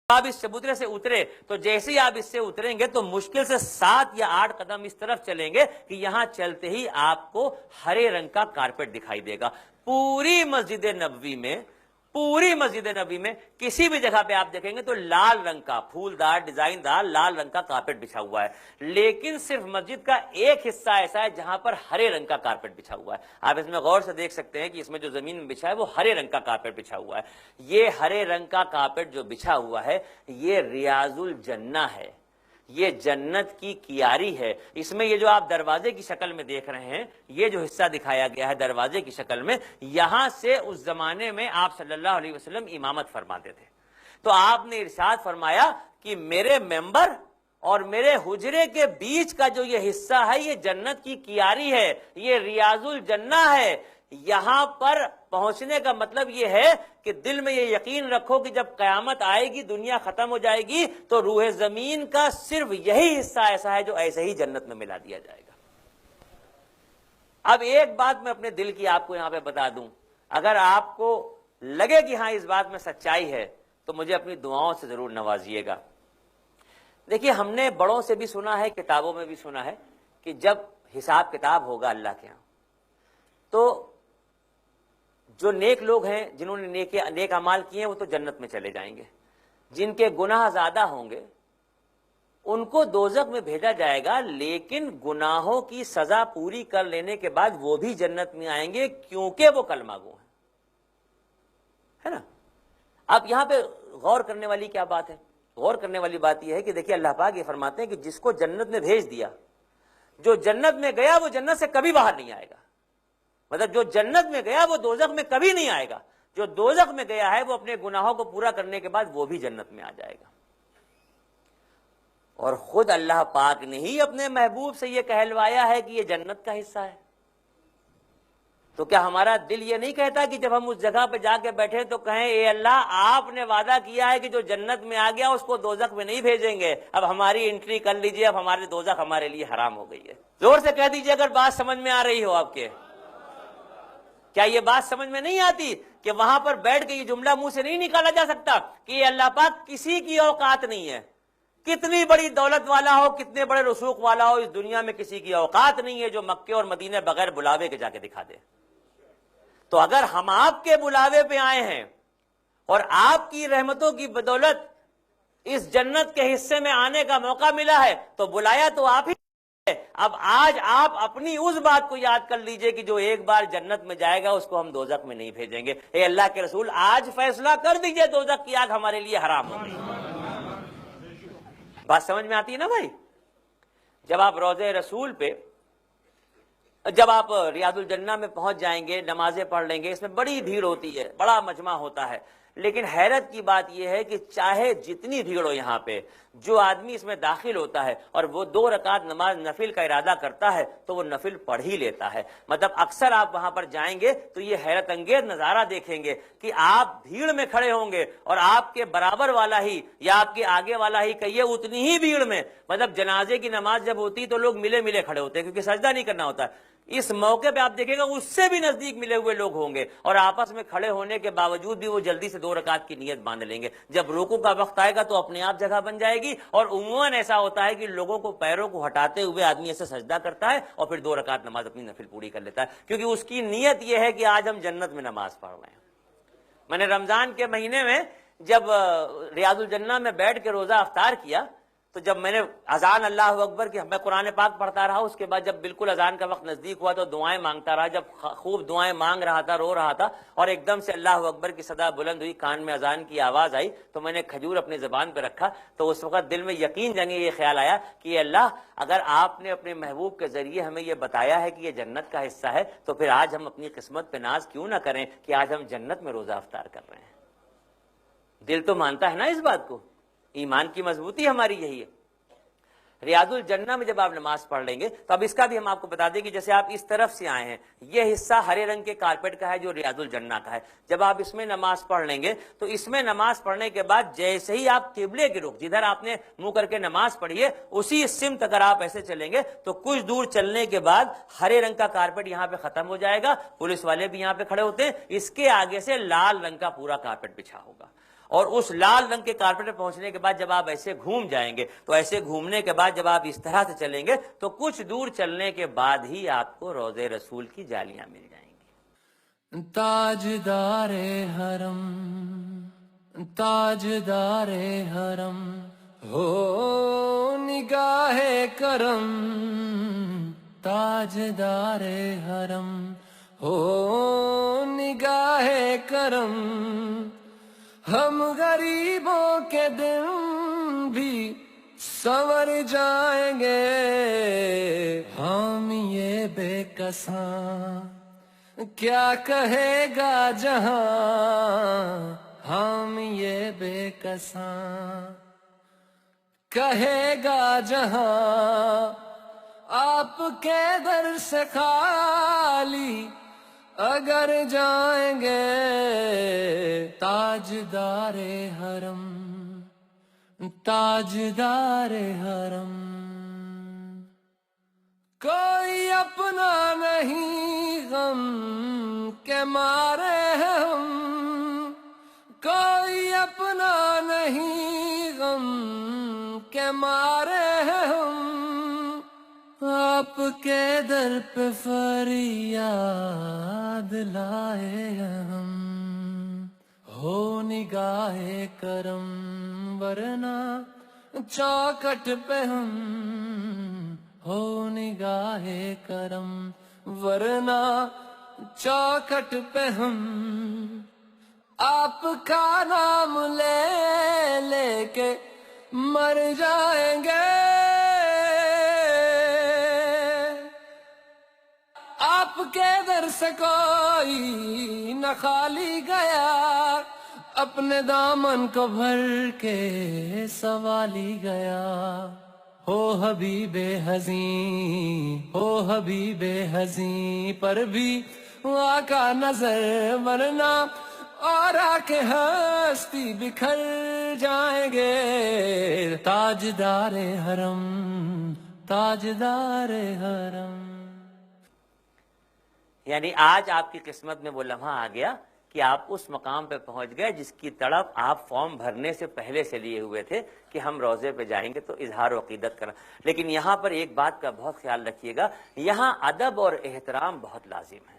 آپ اس چبوترے سے اترے تو جیسے ہی آپ اس سے اتریں گے تو مشکل سے 7 یا 8 قدم اس طرف چلیں گے کہ یہاں چلتے ہی آپ کو ہرے رنگ کا کارپیٹ دکھائی دے گا. پوری مسجد نبوی میں کسی بھی جگہ پہ آپ دیکھیں گے تو لال رنگ کا پھولدار ڈیزائن دار لال رنگ کا کارپیٹ بچھا ہوا ہے. لیکن صرف مسجد کا ایک حصہ ایسا ہے جہاں پر ہرے رنگ کا کارپیٹ بچھا ہوا ہے. آپ اس میں غور سے دیکھ سکتے ہیں کہ اس میں جو زمین میں بچھا ہے وہ ہرے رنگ کا کارپیٹ بچھا ہوا ہے. یہ ہرے رنگ کا کارپیٹ جو بچھا ہوا ہے یہ ریاض الجنہ ہے، یہ جنت کی کیاری ہے. اس میں یہ جو آپ دروازے کی شکل میں دیکھ رہے ہیں، یہ جو حصہ دکھایا گیا ہے دروازے کی شکل میں، یہاں سے اس زمانے میں آپ صلی اللہ علیہ وسلم امامت فرماتے تھے. تو آپ نے ارشاد فرمایا کہ میرے ممبر اور میرے حجرے کے بیچ کا جو یہ حصہ ہے یہ جنت کی کیاری ہے، یہ ریاض الجنہ ہے. یہاں پر پہنچنے کا مطلب یہ ہے کہ دل میں یہ یقین رکھو کہ جب قیامت آئے گی، دنیا ختم ہو جائے گی، تو روح زمین کا صرف یہی حصہ ایسا ہے جو ایسے ہی جنت میں ملا دیا جائے گا. اب ایک بات میں اپنے دل کی آپ کو یہاں پہ بتا دوں، اگر آپ کو لگے کہ ہاں اس بات میں سچائی ہے تو مجھے اپنی دعاؤں سے ضرور نوازیے گا. دیکھیے، ہم نے بڑوں سے بھی سنا ہے، کتابوں میں بھی سنا ہے کہ جب حساب کتاب ہوگا اللہ کے ہاں تو جو نیک لوگ ہیں جنہوں نے نیک اعمال کیے ہیں وہ تو جنت میں چلے جائیں گے. جن کے گناہ زیادہ ہوں گے ان کو دوزخ میں بھیجا جائے گا، لیکن گناہوں کی سزا پوری کر لینے کے بعد وہ بھی جنت میں آئیں گے کیونکہ وہ کلمہ گو ہیں، ہے نا. اب یہاں پہ غور کرنے والی کیا بات ہے؟ غور کرنے والی بات یہ ہے کہ دیکھیے اللہ پاک یہ فرماتے ہیں کہ جس کو جنت میں بھیج دیا، جو جنت میں گیا وہ جنت سے کبھی باہر نہیں آئے گا. مطلب جو جنت میں گیا وہ دوزخ میں کبھی نہیں آئے گا، جو دوزخ میں گیا ہے وہ اپنے گناہوں کو پورا کرنے کے بعد وہ بھی جنت میں آ جائے گا. اور خود اللہ پاک نے ہی اپنے محبوب سے یہ کہلوایا ہے کہ یہ جنت کا حصہ ہے. تو کیا ہمارا دل یہ نہیں کہتا کہ جب ہم اس جگہ پہ جا کے بیٹھے تو کہیں اے اللہ آپ نے وعدہ کیا ہے کہ جو جنت میں آ گیا اس کو دوزخ میں نہیں بھیجیں گے، اب ہماری انٹری کر لیجئے، اب ہمارے دوزخ ہمارے لیے حرام ہو گئی ہے. زور سے کہہ دیجئے اگر بات سمجھ میں آ رہی ہو آپ کے. کیا یہ بات سمجھ میں نہیں آتی کہ وہاں پر بیٹھ کے یہ جملہ منہ سے نہیں نکالا جا سکتا کہ یہ اللہ پاک کسی کی اوقات نہیں ہے، کتنی بڑی دولت والا ہو، کتنے بڑے رسوخ والا ہو، اس دنیا میں کسی کی اوقات نہیں ہے جو مکے اور مدینے بغیر بلاوے کے جا کے دکھا دے. تو اگر ہم آپ کے بلاوے پہ آئے ہیں اور آپ کی رحمتوں کی بدولت اس جنت کے حصے میں آنے کا موقع ملا ہے تو بلایا تو آپ ہی. اب آج آپ اپنی اس بات کو یاد کر لیجئے کہ جو ایک بار جنت میں جائے گا اس کو ہم دوزخ میں نہیں بھیجیں گے. اے اللہ کے رسول آج فیصلہ کر دیجئے دوزخ کی آگ ہمارے لیے حرام ہو گئی. بات سمجھ میں آتی ہے نا بھائی؟ جب آپ روضہ رسول پہ، جب آپ ریاض الجنہ میں پہنچ جائیں گے، نمازیں پڑھ لیں گے، اس میں بڑی بھیڑ ہوتی ہے، بڑا مجمع ہوتا ہے. لیکن حیرت کی بات یہ ہے کہ چاہے جتنی بھیڑ ہو یہاں پہ، جو آدمی اس میں داخل ہوتا ہے اور وہ 2 رکعت نماز نفل کا ارادہ کرتا ہے تو وہ نفل پڑھ ہی لیتا ہے. مطلب اکثر آپ وہاں پر جائیں گے تو یہ حیرت انگیز نظارہ دیکھیں گے کہ آپ بھیڑ میں کھڑے ہوں گے اور آپ کے برابر والا ہی یا آپ کے آگے والا ہی کہیے اتنی ہی بھیڑ میں، مطلب جنازے کی نماز جب ہوتی تو لوگ ملے ملے کھڑے ہوتے ہیں کیونکہ سجدہ نہیں کرنا ہوتا ہے. اس موقع پہ آپ دیکھیں گے اس سے بھی نزدیک ملے ہوئے لوگ ہوں گے اور آپس میں کھڑے ہونے کے باوجود بھی وہ جلدی سے 2 رکعت کی نیت باندھ لیں گے. جب رکوع کا وقت آئے گا تو اپنے آپ جگہ بن جائے گی. اور عموماً ایسا ہوتا ہے کہ لوگوں کو پیروں کو ہٹاتے ہوئے آدمی ایسے سجدہ کرتا ہے اور پھر 2 رکعت نماز اپنی نفل پوری کر لیتا ہے کیونکہ اس کی نیت یہ ہے کہ آج ہم جنت میں نماز پڑھ رہے ہیں. میں نے رمضان کے مہینے میں جب ریاض الجنہ میں بیٹھ کے روزہ افطار کیا تو جب میں نے اذان اللہ اکبر کی میں قرآن پاک پڑھتا رہا، اس کے بعد جب بالکل اذان کا وقت نزدیک ہوا تو دعائیں مانگتا رہا. جب خوب دعائیں مانگ رہا تھا، رو رہا تھا اور ایک دم سے اللہ اکبر کی صدا بلند ہوئی، کان میں اذان کی آواز آئی تو میں نے کھجور اپنی زبان پہ رکھا. تو اس وقت دل میں یقین جنگے یہ خیال آیا کہ اللہ اگر آپ نے اپنے محبوب کے ذریعے ہمیں یہ بتایا ہے کہ یہ جنت کا حصہ ہے تو پھر آج ہم اپنی قسمت پہ ناز کیوں نہ کریں کہ آج ہم جنت میں روزہ افطار کر رہے ہیں. دل تو مانتا ہے نا اس بات کو. ایمان کی مضبوطی ہماری یہی ہے. ریاض الجنہ میں جب آپ نماز پڑھ لیں گے تو اب اس کا بھی ہم آپ کو بتا دیں کہ جیسے آپ اس طرف سے آئے ہیں، یہ حصہ ہرے رنگ کے کارپیٹ کا ہے جو ریاض الجنہ کا ہے. جب آپ اس میں نماز پڑھ لیں گے تو اس میں نماز پڑھنے کے بعد جیسے ہی آپ قبلے کی رخ، جدھر آپ نے منہ کر کے نماز پڑھی ہے اسی سمت اگر آپ ایسے چلیں گے تو کچھ دور چلنے کے بعد ہرے رنگ کا کارپیٹ یہاں پہ ختم ہو جائے گا. پولیس والے بھی یہاں پہ کھڑے ہوتے ہیں. اس کے آگے سے لال رنگ کا پورا کارپیٹ بچھا ہوگا اور اس لال رنگ کے کارپیٹ پر پہنچنے کے بعد جب آپ ایسے گھوم جائیں گے تو ایسے گھومنے کے بعد جب آپ اس طرح سے چلیں گے تو کچھ دور چلنے کے بعد ہی آپ کو روضہ رسول کی جالیاں مل جائیں گی۔ تاجدار حرم، تاجدار حرم، ہو نگاہ کرم، تاجدار حرم، ہو نگاہ کرم، ہم غریبوں کے دن بھی سنور جائیں گے، ہم یہ بے کساں کیا کہے گا جہاں، ہم یہ بے کساں کہے گا جہاں، آپ کے در سے خالی اگر جائیں گے، تاجدار حرم، تاجدار حرم، کوئی اپنا نہیں غم کے مارے ہیں ہم، کوئی اپنا نہیں غم کے مارے ہیں ہم، آپ کے در پہ فریاد لائے ہیں ہم، ہو نگاہ کرم ورنہ چوکٹ پہ ہم، ہو نگاہ کرم ورنہ چوکٹ پہ ہم، آپ کا نام لے لے کے مر جائیں گے، آپ کے در سے کوئی نہ خالی گیا، اپنے دامن کو بھر کے سوالی گیا، ہو حبیب حزین، ہو حبیب حزین پر بھی آقا نظر ورنہ اور آ کے ہستی بکھر جائیں گے، تاجدار حرم، تاجدار حرم۔ یعنی آج آپ کی قسمت میں وہ لمحہ آ گیا کہ آپ اس مقام پہ پہنچ گئے جس کی تڑپ آپ فارم بھرنے سے پہلے سے لیے ہوئے تھے کہ ہم روزے پہ جائیں گے تو اظہار و عقیدت کرنا۔ لیکن یہاں پر ایک بات کا بہت خیال رکھیے گا، یہاں ادب اور احترام بہت لازم ہے۔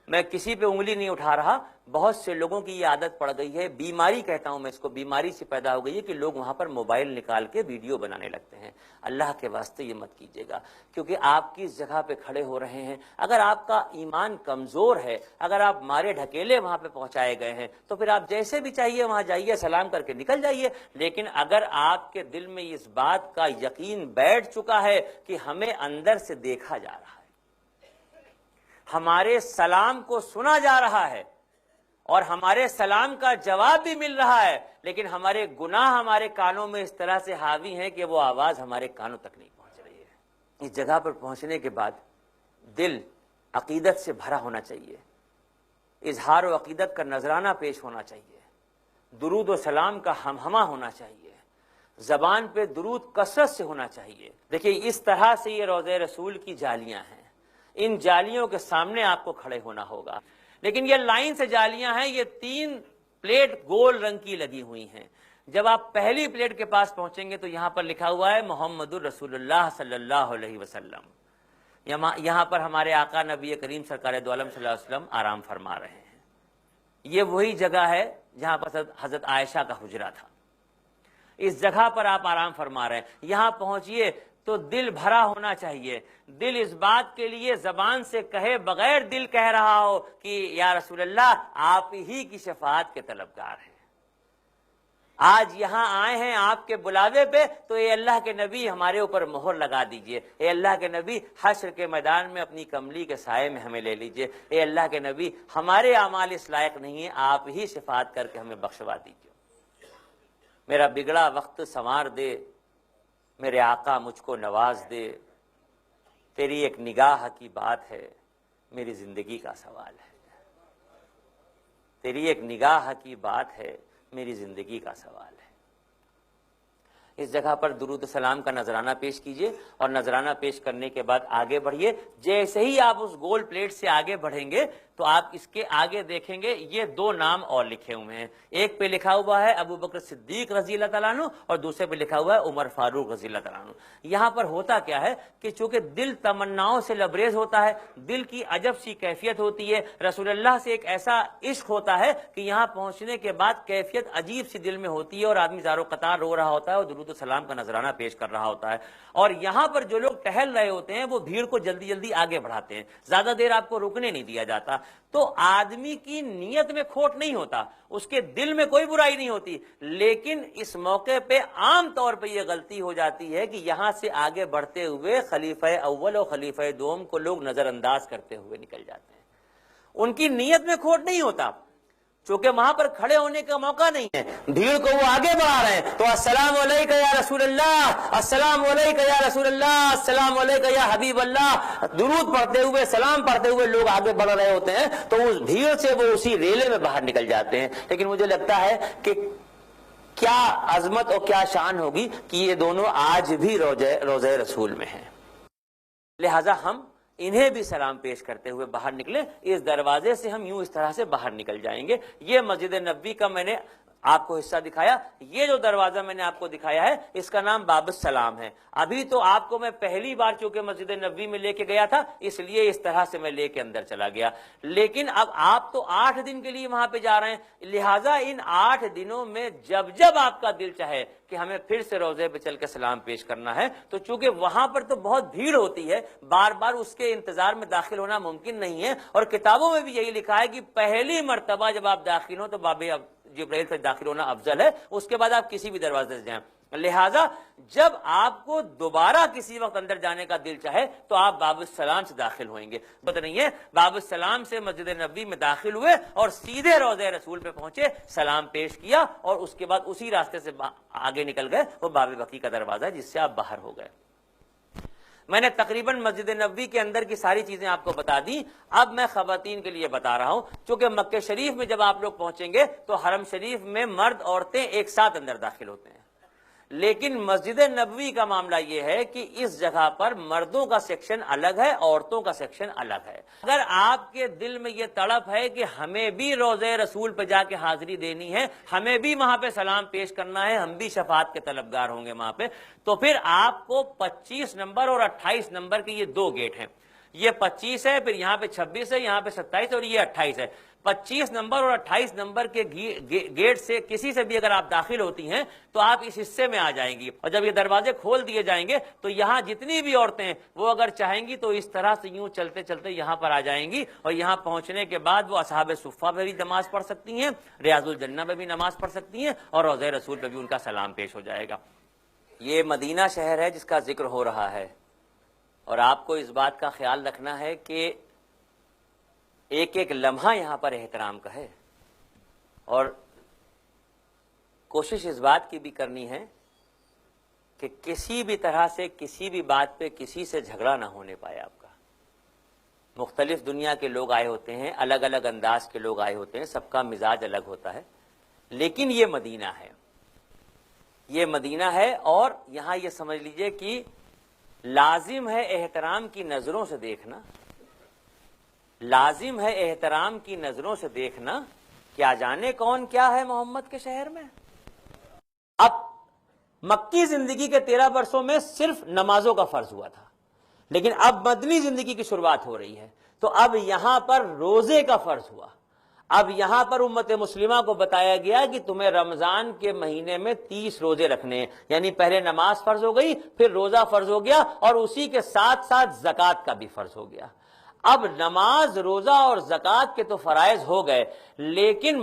میں کسی پہ انگلی نہیں اٹھا رہا، بہت سے لوگوں کی یہ عادت پڑ گئی ہے، بیماری کہتا ہوں میں اس کو، بیماری سے پیدا ہو گئی ہے کہ لوگ وہاں پر موبائل نکال کے ویڈیو بنانے لگتے ہیں۔ اللہ کے واسطے یہ مت کیجیے گا، کیونکہ آپ کس جگہ پہ کھڑے ہو رہے ہیں، اگر آپ کا ایمان کمزور ہے، اگر آپ مارے ڈھکیلے وہاں پہ پہنچائے گئے ہیں تو پھر آپ جیسے بھی چاہیے وہاں جائیے، سلام کر کے نکل جائیے۔ لیکن اگر آپ کے دل میں اس بات کا یقین بیٹھ چکا ہے کہ ہمیں اندر سے دیکھا جا رہا ہے، ہمارے سلام کو سنا جا رہا ہے اور ہمارے سلام کا جواب بھی مل رہا ہے، لیکن ہمارے گناہ ہمارے کانوں میں اس طرح سے حاوی ہیں کہ وہ آواز ہمارے کانوں تک نہیں پہنچ رہی ہے۔ اس جگہ پر پہنچنے کے بعد دل عقیدت سے بھرا ہونا چاہیے، اظہار و عقیدت کا نذرانہ پیش ہونا چاہیے، درود و سلام کا ہمہمہ ہونا چاہیے، زبان پہ درود کثرت سے ہونا چاہیے۔ دیکھیے اس طرح سے یہ روضہ رسول کی جالیاں ہیں، ان جالیوں کے سامنے آپ کو کھڑے ہونا ہوگا۔ لیکن یہ لائن سے جالیاں ہیں، یہ 3 پلیٹ گول رنگ کی لگی ہوئی ہیں۔ جب آپ پہلی پلیٹ کے پاس پہنچیں گے تو یہاں پر لکھا ہوا ہے محمد الرسول اللہ صلی اللہ علیہ وسلم۔ یہاں پر ہمارے آقا نبی کریم سرکار دو عالم صلی اللہ علیہ وسلم آرام فرما رہے ہیں۔ یہ وہی جگہ ہے جہاں پر حضرت عائشہ کا حجرہ تھا، اس جگہ پر آپ آرام فرما رہے ہیں۔ یہاں پہنچیے تو دل بھرا ہونا چاہیے، دل اس بات کے لیے زبان سے کہے بغیر دل کہہ رہا ہو کہ یا رسول اللہ آپ ہی کی شفاعت کے طلبگار ہیں، آج یہاں آئے ہیں آپ کے بلاوے پہ، تو اے اللہ کے نبی ہمارے اوپر مہر لگا دیجئے، اے اللہ کے نبی حشر کے میدان میں اپنی کملی کے سائے میں ہمیں لے لیجئے، اے اللہ کے نبی ہمارے اعمال اس لائق نہیں ہیں، آپ ہی شفاعت کر کے ہمیں بخشوا دیجئے، میرا بگڑا وقت سنوار دے، میرے آقا مجھ کو نواز دے، تیری ایک نگاہ کی بات ہے میری زندگی کا سوال ہے، تیری ایک نگاہ کی بات ہے میری زندگی کا سوال ہے۔ اس جگہ پر درود سلام کا نذرانہ پیش کیجئے اور نذرانہ پیش کرنے کے بعد آگے بڑھیے۔ جیسے ہی آپ اس گول پلیٹ سے آگے بڑھیں گے تو آپ اس کے آگے دیکھیں گے یہ دو نام اور لکھے ہوئے ہیں، ایک پہ لکھا ہوا ہے ابو بکر صدیق رضی اللہ تعالیٰ عنہ اور دوسرے پہ لکھا ہوا ہے عمر فاروق رضی اللہ تعالیٰ عنہ۔ یہاں پر ہوتا کیا ہے کہ چونکہ دل تمناؤں سے لبریز ہوتا ہے، دل کی عجب سی کیفیت ہوتی ہے، رسول اللہ سے ایک ایسا عشق ہوتا ہے کہ یہاں پہنچنے کے بعد کیفیت عجیب سی دل میں ہوتی ہے اور آدمی زارو قطار رو رہا ہوتا ہے اور درود و سلام کا نذرانہ پیش کر رہا ہوتا ہے، اور یہاں پر جو لوگ ٹہل رہے ہوتے ہیں وہ بھیڑ کو جلدی جلدی آگے بڑھاتے ہیں، زیادہ دیر آپ کو رکنے نہیں دیا جاتا۔ تو آدمی کی نیت میں کھوٹ نہیں ہوتا، اس کے دل میں کوئی برائی نہیں ہوتی، لیکن اس موقع پہ عام طور پہ یہ غلطی ہو جاتی ہے کہ یہاں سے آگے بڑھتے ہوئے خلیفہ اول اور خلیفہ دوم کو لوگ نظر انداز کرتے ہوئے نکل جاتے ہیں۔ ان کی نیت میں کھوٹ نہیں ہوتا، چونکہ وہاں پر کھڑے ہونے کا موقع نہیں ہے، بھیڑ کو وہ آگے بڑھا رہے ہیں، تو السلام علیکہ یا رسول اللہ، السلام علیکہ یا رسول اللہ، السلام علیکہ یا حبیب اللہ، درود پڑھتے ہوئے سلام پڑھتے ہوئے لوگ آگے بڑھ رہے ہوتے ہیں، تو اس بھیڑ سے وہ اسی ریلے میں باہر نکل جاتے ہیں۔ لیکن مجھے لگتا ہے کہ کیا عظمت اور کیا شان ہوگی کہ یہ دونوں آج بھی روضہ رسول میں ہیں، لہذا ہم انہیں بھی سلام پیش کرتے ہوئے باہر نکلیں۔ اس دروازے سے ہم یوں اس طرح سے باہر نکل جائیں گے۔ یہ مسجد نبوی کا میں نے آپ کو حصہ دکھایا، یہ جو دروازہ میں نے آپ کو دکھایا ہے اس کا نام باب السلام ہے۔ ابھی تو آپ کو میں پہلی بار چونکہ مسجد نبوی میں لے کے گیا تھا اس لیے اس طرح سے میں لے کے اندر چلا گیا، لیکن اب آپ تو 8 دن کے لیے وہاں پہ جا رہے ہیں، لہٰذا ان 8 دنوں میں جب جب آپ کا دل چاہے کہ ہمیں پھر سے روضے پہ چل کے سلام پیش کرنا ہے، تو چونکہ وہاں پر تو بہت بھیڑ ہوتی ہے، بار بار اس کے انتظار میں داخل ہونا ممکن نہیں ہے، اور کتابوں میں بھی یہی لکھا ہے کہ پہلی مرتبہ جب آپ داخل ہوں تو باب جبرائیل سے داخل ہونا افضل ہے، اس کے بعد آپ کسی بھی دروازے سے جائیں۔ لہٰذا جب آپ کو دوبارہ کسی وقت اندر جانے کا دل چاہے تو آپ باب السلام سے داخل ہوئیں گے، پتہ نہیں ہے باب السلام سے مسجد نبوی میں داخل ہوئے اور سیدھے روضہ رسول پہ پہنچے، سلام پیش کیا اور اس کے بعد اسی راستے سے آگے نکل گئے، وہ باب بقی کا دروازہ ہے جس سے آپ باہر ہو گئے۔ میں نے تقریباً مسجد نبوی کے اندر کی ساری چیزیں آپ کو بتا دی، اب میں خواتین کے لیے بتا رہا ہوں، چونکہ مکہ شریف میں جب آپ لوگ پہنچیں گے تو حرم شریف میں مرد عورتیں ایک ساتھ اندر داخل ہوتے ہیں، لیکن مسجد نبوی کا معاملہ یہ ہے کہ اس جگہ پر مردوں کا سیکشن الگ ہے، عورتوں کا سیکشن الگ ہے۔ اگر آپ کے دل میں یہ تڑپ ہے کہ ہمیں بھی روضہ رسول پہ جا کے حاضری دینی ہے، ہمیں بھی وہاں پہ سلام پیش کرنا ہے، ہم بھی شفاعت کے طلبگار ہوں گے وہاں پہ، تو پھر آپ کو 25 نمبر اور 28 نمبر کے یہ 2 گیٹ ہیں، یہ 25 ہے، پھر یہاں پہ 26 ہے، یہاں پہ 27 اور یہ 28 ہے۔ 25 نمبر اور 28 نمبر کے گیٹ سے کسی سے بھی اگر آپ داخل ہوتی ہیں تو آپ اس حصے میں آ جائیں گی، اور جب یہ دروازے کھول دیے جائیں گے تو یہاں جتنی بھی عورتیں ہیں وہ اگر چاہیں گی تو اس طرح سے یوں چلتے چلتے یہاں پر آ جائیں گی، اور یہاں پہنچنے کے بعد وہ اصحاب صفہ پہ بھی نماز پڑھ سکتی ہیں، ریاض الجنہ پہ بھی نماز پڑھ سکتی ہیں، اور روضہ رسول پہ بھی ان کا سلام پیش ہو جائے گا۔ یہ مدینہ شہر ہے جس کا ذکر ہو رہا ہے، اور آپ کو اس بات کا خیال رکھنا ہے کہ ایک ایک لمحہ یہاں پر احترام کا ہے، اور کوشش اس بات کی بھی کرنی ہے کہ کسی بھی طرح سے کسی بھی بات پہ کسی سے جھگڑا نہ ہونے پائے آپ کا۔ مختلف دنیا کے لوگ آئے ہوتے ہیں، الگ الگ انداز کے لوگ آئے ہوتے ہیں، سب کا مزاج الگ ہوتا ہے، لیکن یہ مدینہ ہے، یہ مدینہ ہے، اور یہاں یہ سمجھ لیجئے کہ لازم ہے احترام کی نظروں سے دیکھنا، لازم ہے احترام کی نظروں سے دیکھنا، کیا جانے کون کیا ہے محمد کے شہر میں۔ اب مکی زندگی کے 13 برسوں میں صرف نمازوں کا فرض ہوا تھا، لیکن اب مدنی زندگی کی شروعات ہو رہی ہے، تو اب یہاں پر روزے کا فرض ہوا۔ اب یہاں پر امت مسلمہ کو بتایا گیا کہ تمہیں رمضان کے مہینے میں 30 روزے رکھنے ہیں، یعنی پہلے نماز فرض ہو گئی، پھر روزہ فرض ہو گیا، اور اسی کے ساتھ ساتھ زکوٰۃ کا بھی فرض ہو گیا۔ اب نماز، روزہ اور زکوٰۃ کے تو فرائض ہو گئے، لیکن